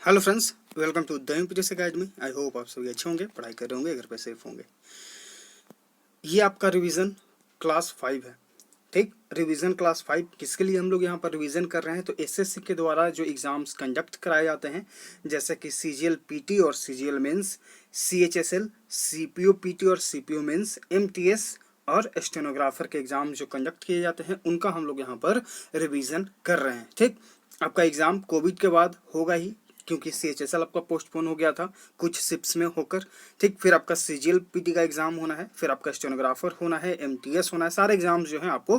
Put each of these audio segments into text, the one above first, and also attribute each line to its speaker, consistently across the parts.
Speaker 1: Hello friends, welcome to the MPTS academy. I hope आप सभी अच्छे होंगे, पढ़ाई कर रहे होंगे, घर पे सेफ होंगे। ये आपका रिवीजन क्लास 5 है। ठीक, रिवीजन क्लास 5 किसके लिए हम लोग यहाँ पर रिवीजन कर रहे हैं? तो एसएससी के द्वारा जो एग्जाम्स कंडक्ट कराए जाते हैं, जैसे कि सीजीएल पीटी और CGL mains, CHSL, CPO PT और सीपीओ मेंस, एमटीएस और स्टेनोग्राफर के एग्जाम जो कंडक्ट किए जाते हैं, उनका हम लोग यहाँ पर रिवीजन कर रहे हैं। ठीक, आपका एग्जाम कोविड के बाद होगा ही, क्योंकि सीएचएसएल आपका पोस्टपोन हो गया था कुछ शिफ्ट्स में होकर। ठीक, फिर आपका सीजीएल पीटी का एग्जाम होना है, फिर आपका स्टेनोग्राफर होना है, एमटीएस होना है। सारे एग्जाम्स जो हैं आपको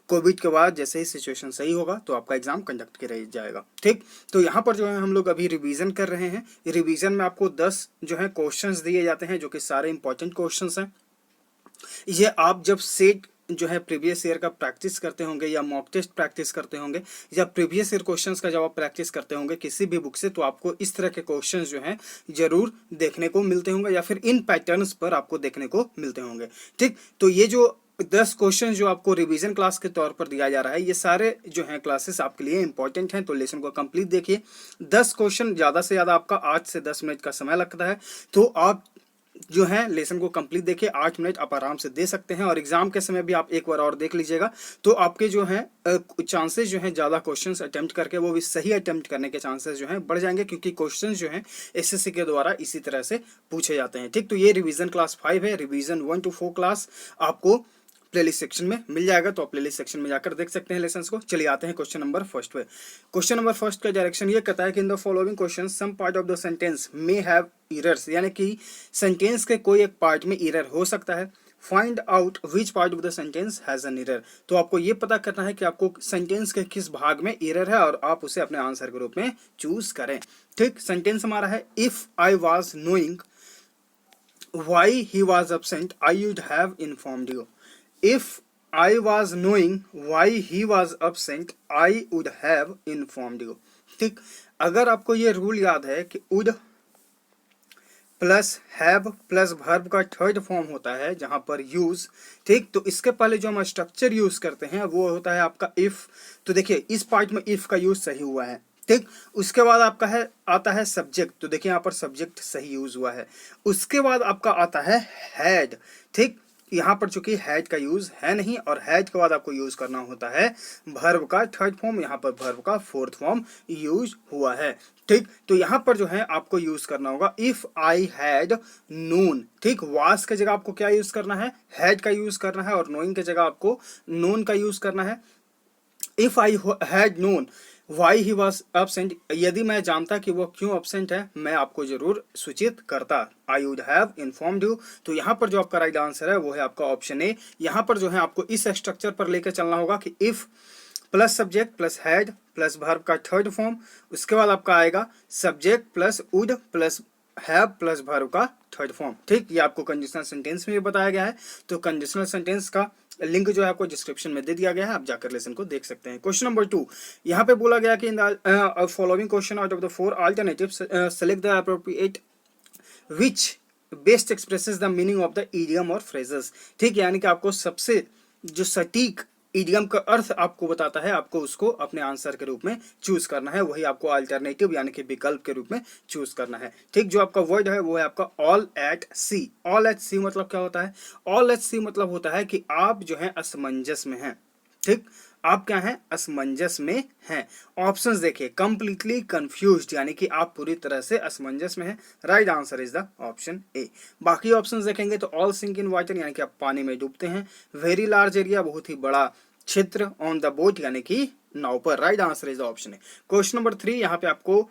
Speaker 1: कोविड के बाद जैसे ही सिचुएशन सही होगा तो आपका एग्जाम कंडक्ट किया जाएगा। ठीक, तो यहाँ पर जो है हम लोग अभी रिवीजन कर रहे हैं। रिवीजन में आपको 10 जो है क्वेश्चंस दिए जाते हैं, जो कि सारे इंपॉर्टेंट क्वेश्चंस हैं। ये आप जब सेट जो है प्रीवियस ईयर का प्रैक्टिस करते होंगे या मॉक टेस्ट प्रैक्टिस करते होंगे या प्रीवियस ईयर क्वेश्चंस का जवाब प्रैक्टिस करते होंगे किसी भी बुक से, तो आपको इस तरह के क्वेश्चंस जो हैं जरूर देखने को मिलते होंगे या फिर इन पैटर्न्स पर आपको देखने को मिलते होंगे। ठीक, तो ये जो 10 क्वेश्चन जो आपको रिवीजन क्लास के तौर पर दिया जा रहा है, ये सारे जो हैं क्लासेस आपके लिए इंपॉर्टेंट हैं, तो लेसन को कंप्लीट देखिए। 10 क्वेश्चन, ज़्यादा से ज़्यादा आपका 8 से 10 मिनट का समय लगता है, तो आप जो है लेसन को कंप्लीट देखिए। 8 मिनट आप आराम से दे सकते हैं, और एग्जाम के समय भी आप एक बार और देख लीजिएगा, तो आपके जो है चांसेस जो हैं ज़्यादा क्वेश्चंस अटेम्प्ट करके वो भी सही अटेम्प्ट करने के चांसेस जो हैं बढ़ जाएंगे, क्योंकि क्वेश्चंस जो हैं एसएससी के द्वारा इसी तरह से पूछे जाते हैं। ठीक, तो ये रिवीजन क्लास 5 है। रिवीजन 1 to 4 क्लास आपको प्लेलिस्ट सेक्शन में मिल जाएगा, तो आप प्लेलिस्ट सेक्शन में जाकर देख सकते हैं लेसन्स को। चलिए आते हैं क्वेश्चन नंबर फर्स्ट पे। क्वेश्चन नंबर फर्स्ट का डायरेक्शन ये कहता है कि in the following question some part of the sentence may have errors, यानी कि सेंटेंस के कोई एक पार्ट में एरर हो सकता है। Find out which part of the sentence has an error, तो आपको ये पता करना है कि आपको सेंटेंस के किस भाग में एरर है और आप उसे अपने आंसर के रूप में चूज करें। ठीक, सेंटेंस हमारा है if I was knowing why he was absent I would have informed you. If I was knowing why he was absent, I would have informed you। ठीक, अगर आपको ये रूल याद है कि would plus have plus verb का third form होता है जहां पर यूज। ठीक, तो इसके पहले जो हम स्ट्रक्चर यूज करते हैं वो होता है आपका इफ। तो देखिए इस पार्ट में इफ का यूज सही हुआ है। ठीक, उसके बाद आपका है आता है सब्जेक्ट, तो देखिए यहाँ पर सब्जेक्ट सही यूज हुआ है। उसके बाद आपका आता है हैड। ठीक, यहाँ पर चूंकि हैड का यूज है नहीं, और हैड के बाद आपको यूज करना होता है वर्ब का थर्ड फॉर्म, यहाँ पर वर्ब का फोर्थ फॉर्म यूज हुआ है। ठीक, तो यहाँ पर जो है आपको यूज करना होगा इफ आई हैड नोन। ठीक, वास के जगह आपको क्या यूज करना है? हैड का यूज करना है, और नोइंग के जगह आपको नोन का यूज करना है। If I had known why he was absent, यदि मैं जानता कि वो क्यों एबसेंट है, मैं आपको जरूर सूचित करता। I would have informed you. तो यहाँ पर जो आपका राइट आंसर है वो है आपका ऑप्शन ए। यहाँ पर जो है आपको इस स्ट्रक्चर पर लेकर चलना होगा कि if plus subject plus had plus verb का थर्ड फॉर्म, उसके बाद आपका आएगा subject plus would plus have plus verb का थर्ड फॉर्म। ठीक, ये आपको कंडीशनल सेंटेंस में भी बताया गया है, तो कंडीशनल सेंटेंस का लिंक जो है आपको डिस्क्रिप्शन में दे दिया गया है, आप जाकर लेसन को देख सकते हैं। क्वेश्चन नंबर 2, यहाँ पे बोला गया कि in the following question out of the 4 alternatives select the appropriate which best expresses the meaning of the idiom और फ्रेजेस। ठीक, यानी कि आपको सबसे जो सटीक इडियम का अर्थ आपको बताता है, आपको उसको अपने आंसर के रूप में चूज करना है, वही आपको अल्टरनेटिव यानी कि विकल्प के रूप में चूज करना है। ठीक, जो आपका वर्ड है वो है आपका all at sea. All at sea मतलब क्या होता है? ऑल एट सी मतलब होता है कि आप जो है असमंजस में हैं। ठीक, आप क्या हैं? असमंजस में हैं। ऑप्शंस देखिए, कंप्लीटली कंफ्यूज्ड यानी कि आप पूरी तरह से असमंजस में हैं। Right answer is the option ए। बाकी ऑप्शंस देखेंगे तो ऑल सिंक इन वाटर यानी कि आप पानी में डूबते हैं। वेरी लार्ज एरिया बहुत ही बड़ा क्षेत्र। ऑन द बोट यानी कि नाव पर। Right answer is the option A. Question number 3, यहाँ पे आपको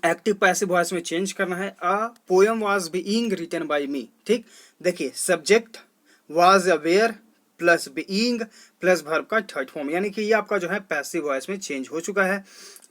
Speaker 1: एक्टिव पैसिव वॉइस में चेंज करना है। A poem was being written by me. ठीक, देखिए subject was aware plus being plus verb का थर्ड फॉर्म, यानी कि ये आपका जो है पैसिव वॉइस में चेंज हो चुका है,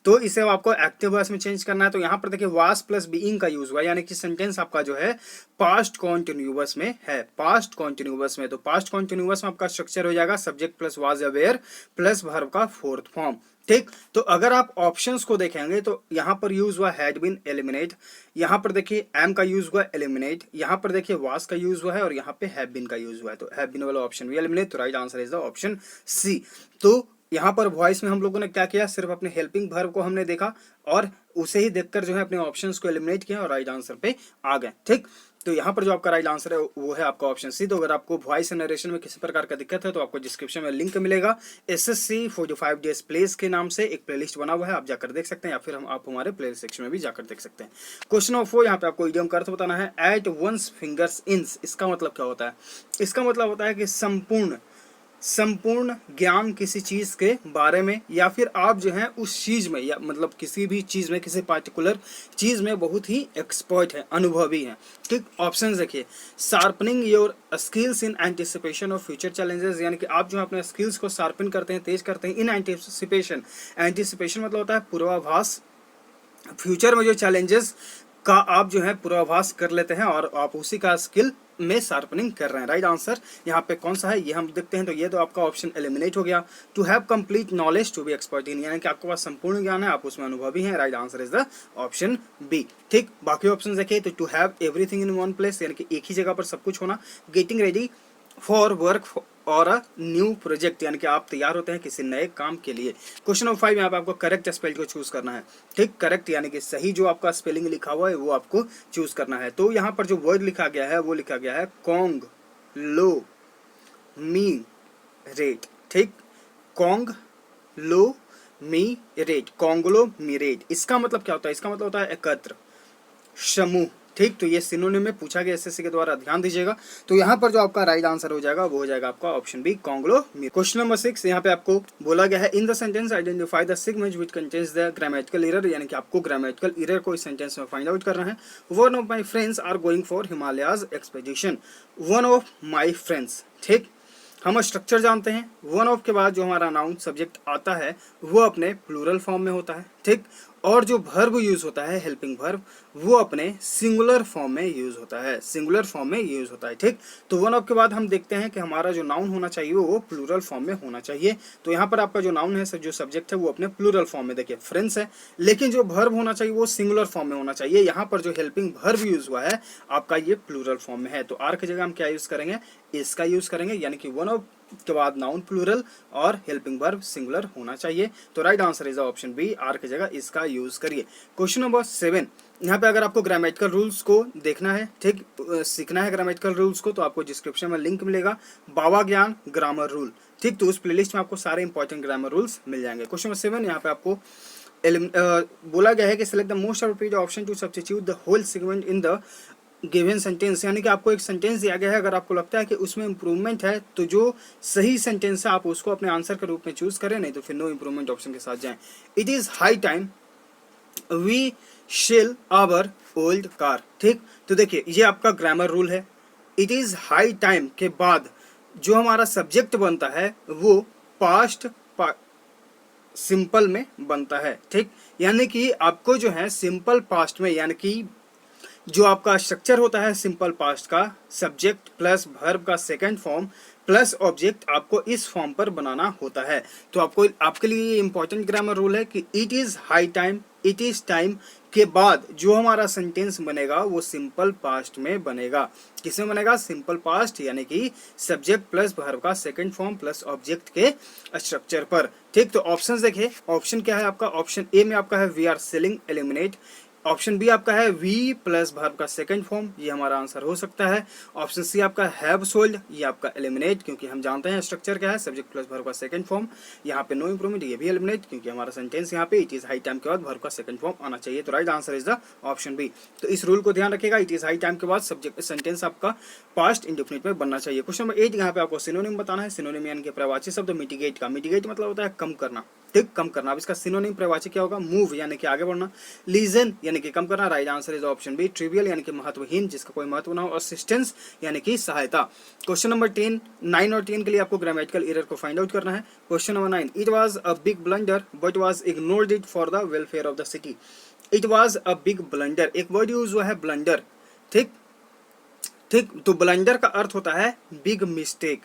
Speaker 1: तो इसे आपको एक्टिव वॉइस में चेंज करना है। तो यहाँ पर देखिए वाज प्लस बीइंग का यूज हुआ, यानी कि सेंटेंस आपका जो है पास्ट कॉन्टिन्यूअस में है। पास्ट कॉन्टिन्यूअस में, तो पास्ट कॉन्टिन्यूअस में आपका स्ट्रक्चर हो जाएगा subject plus was aware plus verb का फोर्थ फॉर्म। ठीक, तो अगर आप ऑप्शंस को देखेंगे तो यहाँ पर यूज हुआ हैड बीन एलिमिनेट, यहाँ पर देखिए एम का यूज हुआ एलिमिनेट, यहाँ पर देखिए वास का यूज हुआ है, और यहाँ पे हैव बीन का यूज हुआ है, तो हैव बीन वाला ऑप्शन भी एलिमिनेट। तो right answer is the option C. तो यहाँ पर वॉइस में हम लोगों ने क्या किया, सिर्फ अपने हेल्पिंग वर्ब को हमने देखा और उसे ही देखकर जो है अपने ऑप्शंस को एलिमिनेट किया और राइट आंसर पे आ गए। ठीक, तो यहाँ पर जो आपका राइट आंसर है वो है आपका ऑप्शन सी। तो अगर आपको वॉइस नरेशन में किसी प्रकार का दिक्कत है तो आपको डिस्क्रिप्शन में लिंक मिलेगा, SSC 45 डेज प्लेस के नाम से एक प्लेलिस्ट बना हुआ है, आप जाकर देख सकते हैं, या फिर आप हमारे प्ले सेक्शन में भी जाकर देख सकते हैं। क्वेश्चन नंबर 4, यहाँ पे आपको इडियम का अर्थ बताना है। एट वंस फिंगर्स इंस, इसका मतलब क्या होता है? इसका मतलब होता है कि संपूर्ण ज्ञान किसी चीज के बारे में, या फिर आप जो है उस चीज में, या मतलब किसी भी चीज में, किसी पार्टिकुलर चीज में बहुत ही एक्सपर्ट है, अनुभवी है। ठीक, ऑप्शन देखिए, sharpening your skills in anticipation of future challenges, यानी कि आप जो है अपने स्किल्स को शार्पन करते हैं, तेज करते हैं इन एंटिसिपेशन। एंटिसिपेशन मतलब होता है पूर्वाभास, फ्यूचर में जो चैलेंजेस का आप जो है पूर्वाभास कर लेते हैं और आप उसी का स्किल में शार्पनिंग कर रहे हैं। राइट आंसर यहाँ पे कौन सा है ये हम देखते हैं, तो ये तो आपका ऑप्शन एलिमिनेट हो गया। To have complete knowledge to be expert in, यानी कि आपके पास संपूर्ण ज्ञान है, आप उसमें अनुभवी हैं। Right answer is the option B. ठीक, बाकी ऑप्शन देखिए, तो to have everything in one place, यानी कि एक ही जगह पर सब कुछ होना। गेटिंग रेडी फॉर वर्क और अ न्यू प्रोजेक्ट, यानी कि आप तैयार होते हैं किसी नए काम के लिए। क्वेश्चन नंबर 5, यहाँ पे आपको करेक्ट स्पेल को चूज करना है। ठीक, करेक्ट यानी कि सही जो आपका स्पेलिंग लिखा हुआ है वो आपको चूज करना है। तो यहाँ पर जो वर्ड लिखा गया है वो लिखा गया है कॉन्ग लो मी रेट। ठीक, कॉन्ग लो मी रेट, कॉन्गलो मी रेट, इसका मतलब क्या होता है? इसका मतलब होता है एकत्र, समूह। ठीक, तो ये सिनोनिम में पूछा गया SSC के द्वारा, ध्यान दीजिएगा। तो यहाँ पर जो आपका राइट आंसर हो जाएगा वो हो जाएगा आपका option B, conglomerate. Question number 6, यहाँ पे आपको बोला गया है in the sentence identify the segment which contains the grammatical error, यानी कि आपको ग्रामेटिकल एरर को इस सेंटेंस में फाइंड आउट करना है। One of my friends are going for Himalayas expedition, one of my friends. ठीक, हम स्ट्रक्चर जानते हैं, वन ऑफ के बाद जो हमारा नाउन सब्जेक्ट आता है वो अपने प्लूरल फॉर्म में होता है। ठीक, और जो वर्ब यूज होता है हेल्पिंग वर्ब वो अपने सिंगुलर फॉर्म में यूज होता है, सिंगुलर फॉर्म में यूज होता है। ठीक, तो वन ऑफ के बाद हम देखते हैं कि हमारा जो नाउन होना चाहिए वो प्लूरल फॉर्म में होना चाहिए। तो यहाँ पर आपका जो नाउन है, जो सब्जेक्ट है वो अपने प्लूरल फॉर्म में, देखिए फ्रेंड्स है, लेकिन जो वर्ब होना चाहिए वो सिंगुलर फॉर्म में होना चाहिए। यहाँ पर जो हेल्पिंग वर्ब यूज हुआ है आपका ये प्लूरल फॉर्म में है, तो आर की जगह हम क्या यूज करेंगे? इसका यूज करेंगे, यानी कि वन ऑफ के बाद नाउन प्लूरल और हेल्पिंग वर्ब सिंगुलर होना चाहिए। तो right answer is option B, are की जगह इसका यूज करिए। क्वेश्चन नंबर 7, यहाँ पे अगर आपको ग्रामेटिकल रूल्स को देखना है, ठीक, सीखना है ग्रामेटिकल रूल्स को, तो आपको डिस्क्रिप्शन में लिंक मिलेगा, बाबा ज्ञान ग्रामर रूल। ठीक, तो उस प्लेलिस्ट में आपको सारे इंपॉर्टेंट ग्रामर रूल्स मिल जाएंगे। क्वेश्चन नंबर 7, यहाँ पे आपको बोला गया है कि select the most appropriate option to substitute the whole segment in the given sentence, यानी कि आपको एक सेंटेंस दिया गया है, अगर आपको लगता है कि उसमें इंप्रूवमेंट है तो जो सही सेंटेंस है आप उसको अपने आंसर के रूप में चूज करें, नहीं तो फिर नो इंप्रूवमेंट ऑप्शन के साथ जाएं। It is high time we shall our old car. ठीक, तो देखिए ये आपका ग्रामर रूल है। इट इज हाई टाइम के बाद जो हमारा सब्जेक्ट बनता है वो पास्ट सिंपल में बनता है। ठीक, यानी कि आपको जो है सिंपल पास्ट में, यानी कि जो आपका स्ट्रक्चर होता है सिंपल पास्ट का, सब्जेक्ट प्लस वर्ब का सेकंड फॉर्म प्लस ऑब्जेक्ट, आपको इस फॉर्म पर बनाना होता है। तो आपको आपके लिए ये इंपॉर्टेंट ग्रामर रूल है कि it is high time, it is time के बाद जो हमारा सेंटेंस बनेगा वो सिंपल पास्ट में बनेगा। किसमें बनेगा? सिंपल पास्ट, यानी कि सब्जेक्ट प्लस वर्ब का सेकंड फॉर्म प्लस ऑब्जेक्ट के स्ट्रक्चर पर। ठीक, तो ऑप्शंस देखिए, ऑप्शन क्या है आपका? ऑप्शन ए में आपका है we are selling, eliminate. Option B आपका है वी प्लस वर्ब का सेकंड फॉर्म, ये हमारा आंसर हो सकता है। ऑप्शन सी आपका हैव सोल्ड, ये आपका एलिमिनेट, क्योंकि हम जानते हैं स्ट्रक्चर क्या है, सब्जेक्ट प्लस वर्ब का सेकंड फॉर्म। यहाँ पे नो इंप्रूवमेंट, ये भी एलिमिनेट, क्योंकि हमारा सेंटेंस यहाँ पे इट इज हाई टाइम के बाद वर्ब का सेकंड फॉर्म आना चाहिए। तो right answer is the option B. तो इस रूल को ध्यान रखिएगा, इट इज हाई टाइम के बाद सब्जेक्ट सेंटेंस आपका पास्ट इंडेफिनिट में बनना चाहिए। क्वेश्चन नंबर 8, यहाँ पे आपको सिनोनिम बताना है। सिनोनिम यानी कि प्रवाची शब्द मिटिगेट का, मिटिगेट मतलब होता है कम करना। ठीक, कम करना। अब इसका सिनोनिम प्रवाची क्या होगा? मूव यानी कि आगे बढ़ना, लीजन यानी कि कम करना। Right answer is option B, trivial यानी कि महत्वहीन, जिसका कोई महत्व ना हो, असिस्टेंस यानी कि सहायता। क्वेश्चन नंबर 10, 9 और 10 के लिए आपको ग्रामेटिकल एरर को फाइंड आउट करना है। Question number 9, it was a big blunder but was ignored it for the welfare of the city. It was a big blunder, एक वर्ड यूज हुआ है ब्लंडर। ठीक, तो ब्लंडर का अर्थ होता है बिग मिस्टेक।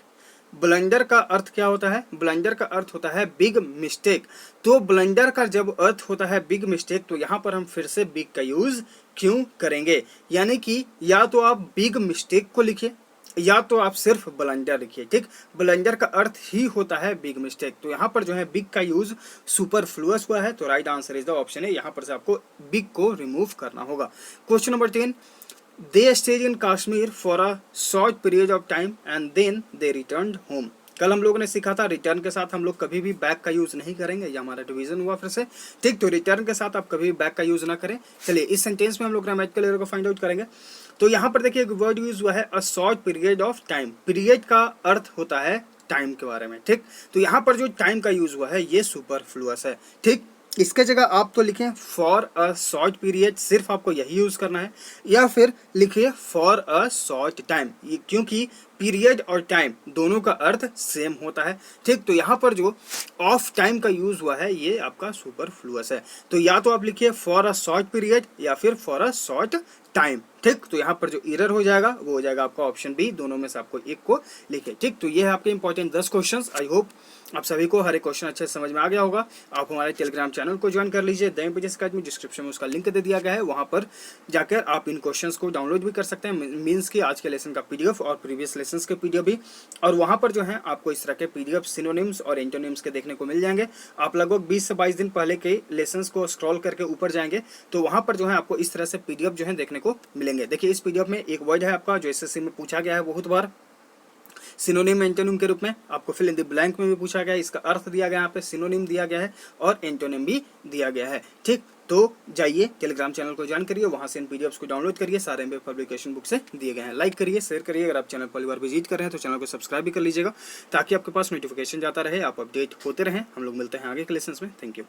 Speaker 1: ब्लंडर का अर्थ क्या होता है? ब्लंडर का अर्थ होता है बिग मिस्टेक। तो ब्लंडर का जब अर्थ होता है बिग मिस्टेक, तो यहाँ पर हम फिर से बिग का यूज क्यों करेंगे? यानी कि या तो आप बिग मिस्टेक को लिखिए, या तो आप सिर्फ ब्लंडर लिखिए, ठीक। ब्लंडर का अर्थ ही होता है बिग मिस्टेक, तो यहाँ पर जो है बिग का यूज सुपरफ्लुअस हुआ है, तो right answer is the option है, यहाँ पर से आपको बिग को रिमूव करना होगा। Question number 10, they stage in Kashmir for a short period of time and then they return home. कल हम लोगों ने सीखा था रिटर्न के साथ हम लोग कभी भी बैक का यूज नहीं करेंगे, ये हमारा डिवीजन हुआ फिर से, ठीक। तो रिटर्न के साथ आप कभी भी बैक का यूज ना करें। चलिए इस सेंटेंस में हम लोग ग्रामेटिकल एरर को फाइंड आउट करेंगे। तो यहाँ पर देखिए एक वर्ड यूज हुआ है अ short period of time, period का अर्थ होता है टाइम के बारे में, ठीक। तो यहाँ पर जो टाइम का यूज हुआ है ये सुपरफ्लुअस है, ठीक। इसके जगह आप तो लिखें फॉर अ शॉर्ट पीरियड, सिर्फ आपको यही यूज करना है, या फिर लिखिए फॉर अ शॉर्ट टाइम, क्योंकि पीरियड और टाइम दोनों का अर्थ सेम होता है, ठीक। तो यहाँ पर जो ऑफ टाइम का यूज हुआ है ये आपका सुपरफ्लुअस है, तो या तो आप लिखिए फॉर अ शॉर्ट पीरियड या फिर फॉर अ शॉर्ट टाइम, ठीक। तो यहाँ पर जो एरर हो जाएगा वो हो जाएगा आपका ऑप्शन बी, दोनों में से आपको एक को लिखिए, ठीक। तो ये है आपके इंपॉर्टेंट 10 क्वेश्चंस। आई होप आप सभी को हर एक क्वेश्चन अच्छे से समझ में आ गया होगा। आप हमारे टेलीग्राम चैनल को ज्वाइन कर लीजिए, द एमपीएससी अकेडमी, डिस्क्रिप्शन में उसका लिंक दे दिया गया है, वहाँ पर जाकर आप इन क्वेश्चंस को डाउनलोड भी कर सकते हैं, मीन्स की आज के लेसन का पीडीएफ और प्रीवियस लेसन्स के पीडीएफ भी, और वहाँ पर जो है आपको इस तरह के पीडीएफ सिनोनिम्स और एंटोनिम्स के देखने को मिल जाएंगे। आप लगभग 20 से 22 दिन पहले के लेसन्स को स्क्रॉल करके ऊपर जाएंगे तो वहाँ पर जो है आपको इस तरह से पीडीएफ जो है देखने को मिलेंगे। देखिए इस पीडीएफ में एक वर्ड है आपका जो एसएससी में पूछा गया है बहुत बार, सिनोनिम एंटोनिम के रूप में, आपको फिल इन द ब्लैंक में भी पूछा गया है, इसका अर्थ दिया गया है, यहाँ पे सिनोनिम दिया गया है और एंटोनिम भी दिया गया है, ठीक। तो जाइए टेलीग्राम चैनल को ज्वाइन करिए, वहाँ से इन पीडीएफ्स को डाउनलोड करिए, सारे एमबीए पब्लिकेशन बुक से दिए गए हैं। लाइक करिए, शेयर करिए, अगर आप चैनल पहली बार विजिट कर रहे हैं तो चैनल को सब्सक्राइब भी कर लीजिएगा ताकि आपके पास नोटिफिकेशन जाता रहे, आप अपडेट होते रहें। हम लोग मिलते हैं आगे के लेसन्स में। Thank you.